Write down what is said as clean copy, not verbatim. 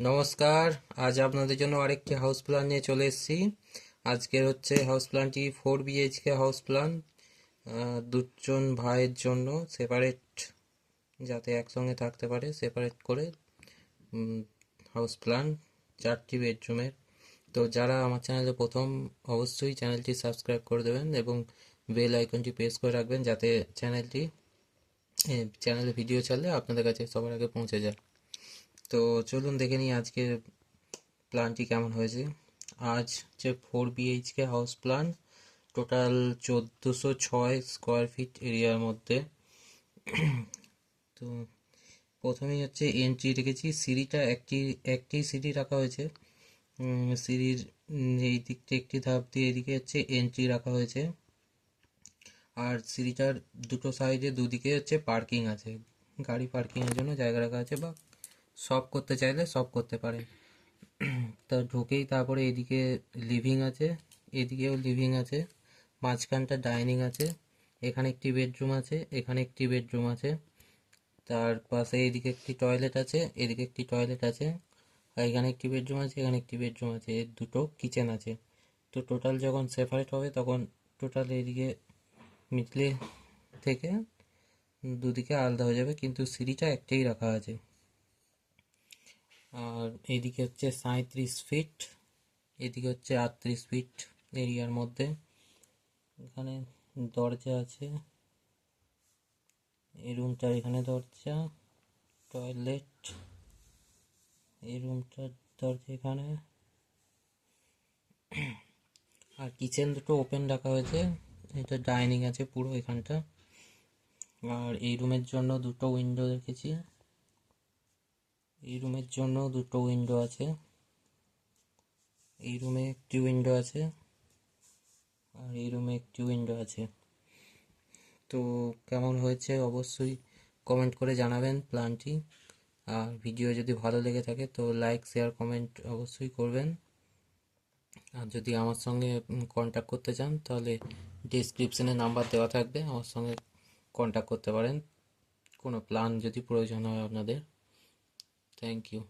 নমস্কার। আজ আপনাদের জন্য আরেকটি হাউস প্ল্যান নিয়ে চলে এসেছি। আজকের হচ্ছে হাউস প্ল্যানটি 4 BHK হাউস প্ল্যান, দুজন ভাইয়ের জন্য সেপারেট, যাতে একসঙ্গে থাকতে পারে সেপারেট করে হাউস প্ল্যান, 4টি বেডরুমের। তো যারা আমার চ্যানেলে প্রথম, অবশ্যই চ্যানেলটি সাবস্ক্রাইব করে দেবেন এবং বেল আইকনটি প্রেস করে রাখবেন, যাতে চ্যানেলে ভিডিও ছাড়লে আপনাদের কাছে সবার আগে পৌঁছে যায়। তো চলুন দেখে নিই আজকে প্ল্যানটি কেমন হয়েছে। আজ হচ্ছে 4 BHK house plan, total 1406 square feet এরিয়ার মধ্যে। তো প্রথমেই হচ্ছে এন্ট্রি রেখেছি, সিঁড়িটা একটি সিঁড়ি রাখা হয়েছে। সিঁড়ির এই দিকটা একটি ধাপ দিয়ে এদিকে হচ্ছে এন্ট্রি রাখা হয়েছে। আর সিঁড়িটার দুটো সাইডে দুদিকে হচ্ছে পার্কিং আছে, গাড়ি পার্কিংয়ের জন্য জায়গা রাখা আছে, বা সব করতে চাইলে সব করতে পারেন। তা ঢুকেই তারপরে এদিকে লিভিং আছে, এদিকেও লিভিং আছে, মাঝখানটা ডাইনিং আছে, এখানে একটি বেডরুম আছে, এখানে একটি বেডরুম আছে, তার পাশে এদিকে একটি টয়লেট আছে, এদিকে একটি টয়লেট আছে, আর এখানে একটি বেডরুম আছে, এখানে একটি বেডরুম আছে, এর দুটো কিচেন আছে। তো টোটাল যখন সেপারেট হবে তখন টোটাল এদিকে মিডলে থেকে দুদিকে আলাদা হয়ে যাবে, কিন্তু সিঁড়িটা একটাই রাখা আছে। আর এদিকে হচ্ছে 37 ফিট, এদিকে হচ্ছে 38 ফিট এরিয়ার মধ্যে। এখানে দরজা আছে, এই রুমটার এখানে দরজা, টয়লেট, এই রুমটার দরজা এখানে, আর কিচেন দুটো ওপেন রাখা হয়েছে। এটা ডাইনিং আছে পুরো এখানটা। আর এই রুমের জন্য দুটো উইন্ডো রেখেছি, এই রুমের জন্য দুটো উইন্ডো আছে, এই রুমে একটি উইন্ডো আছে, আর এই রুমে একটি উইন্ডো আছে। তো কেমন হয়েছে অবশ্যই কমেন্ট করে জানাবেন প্ল্যানটি। আর ভিডিও যদি ভালো লেগে থাকে তো লাইক, শেয়ার, কমেন্ট অবশ্যই করবেন। আর যদি আমার সঙ্গে কন্ট্যাক্ট করতে চান তাহলে ডেসক্রিপশনে নাম্বার দেওয়া থাকবে, আমার সঙ্গে কন্ট্যাক্ট করতে পারেন কোনো প্ল্যান যদি প্রয়োজন হয় আপনাদের। Thank you.